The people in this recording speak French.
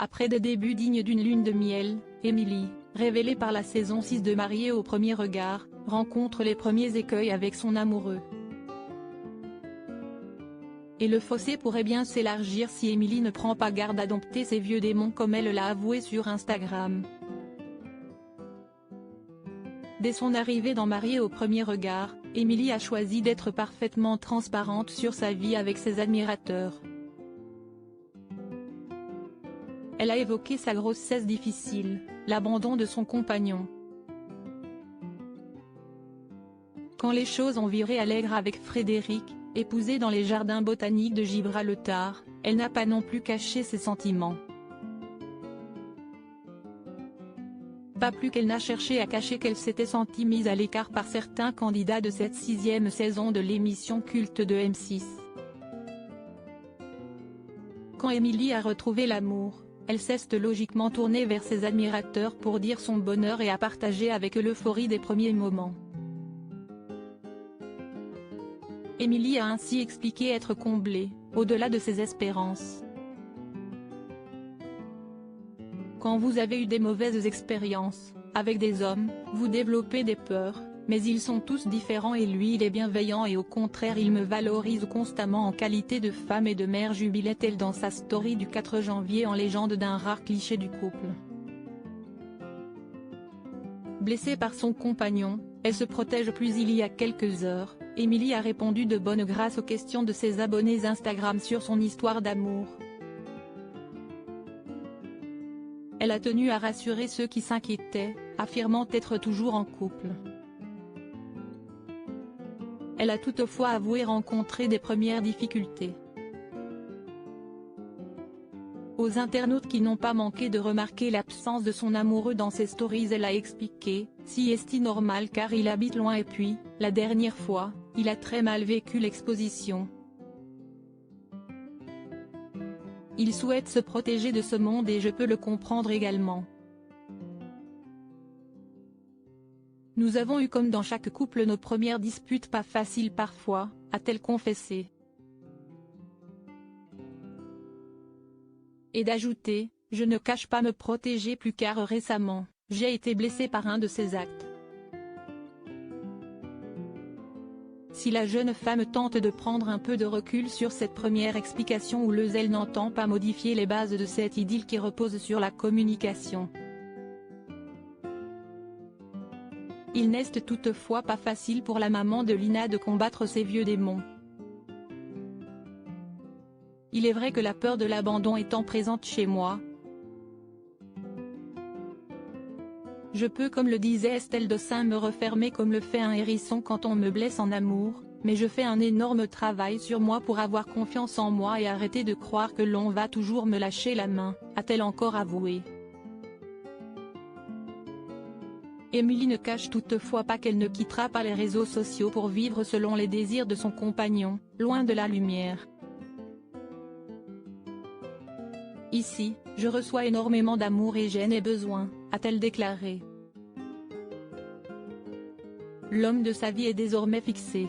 Après des débuts dignes d'une lune de miel, Emily, révélée par la saison 6 de Mariée au premier regard, rencontre les premiers écueils avec son amoureux. Et le fossé pourrait bien s'élargir si Emily ne prend pas garde à dompter ses vieux démons comme elle l'a avoué sur Instagram. Dès son arrivée dans Mariée au premier regard, Emily a choisi d'être parfaitement transparente sur sa vie avec ses admirateurs. Elle a évoqué sa grossesse difficile, l'abandon de son compagnon. Quand les choses ont viré à l'aigre avec Frédéric, épousé dans les jardins botaniques de Gibraltar, elle n'a pas non plus caché ses sentiments. Pas plus qu'elle n'a cherché à cacher qu'elle s'était sentie mise à l'écart par certains candidats de cette 6e saison de l'émission culte de M6. Quand Emily a retrouvé l'amour, elle s'est logiquement tournée vers ses admirateurs pour dire son bonheur et à partager avec eux l'euphorie des premiers moments. Emily a ainsi expliqué être comblée, au-delà de ses espérances. Quand vous avez eu des mauvaises expériences, avec des hommes, vous développez des peurs, mais ils sont tous différents et lui il est bienveillant et au contraire il me valorise constamment en qualité de femme et de mère, jubilait-elle dans sa story du 4 janvier en légende d'un rare cliché du couple. Blessée par son compagnon, elle se protège plus. Il y a quelques heures, Emily a répondu de bonne grâce aux questions de ses abonnés Instagram sur son histoire d'amour. Elle a tenu à rassurer ceux qui s'inquiétaient, affirmant être toujours en couple. Elle a toutefois avoué rencontrer des premières difficultés. Aux internautes qui n'ont pas manqué de remarquer l'absence de son amoureux dans ses stories, elle a expliqué « Si est-il normal car il habite loin et puis, la dernière fois, il a très mal vécu l'exposition. Il souhaite se protéger de ce monde et je peux le comprendre également. Nous avons eu comme dans chaque couple nos premières disputes pas faciles parfois », a-t-elle confessé. Et d'ajouter « Je ne cache pas me protéger plus car récemment, j'ai été blessée par un de ses actes. » Si la jeune femme tente de prendre un peu de recul sur cette première explication elle n'entend pas modifier les bases de cette idylle qui repose sur la communication. Il n'est toutefois pas facile pour la maman de Lina de combattre ses vieux démons. Il est vrai que la peur de l'abandon étant présente chez moi, je peux, comme le disait Estelle Dossin, me refermer comme le fait un hérisson quand on me blesse en amour, mais je fais un énorme travail sur moi pour avoir confiance en moi et arrêter de croire que l'on va toujours me lâcher la main, a-t-elle encore avoué. Emily ne cache toutefois pas qu'elle ne quittera pas les réseaux sociaux pour vivre selon les désirs de son compagnon, loin de la lumière. Ici, je reçois énormément d'amour et j'en ai besoin, a-t-elle déclaré. L'homme de sa vie est désormais fixé.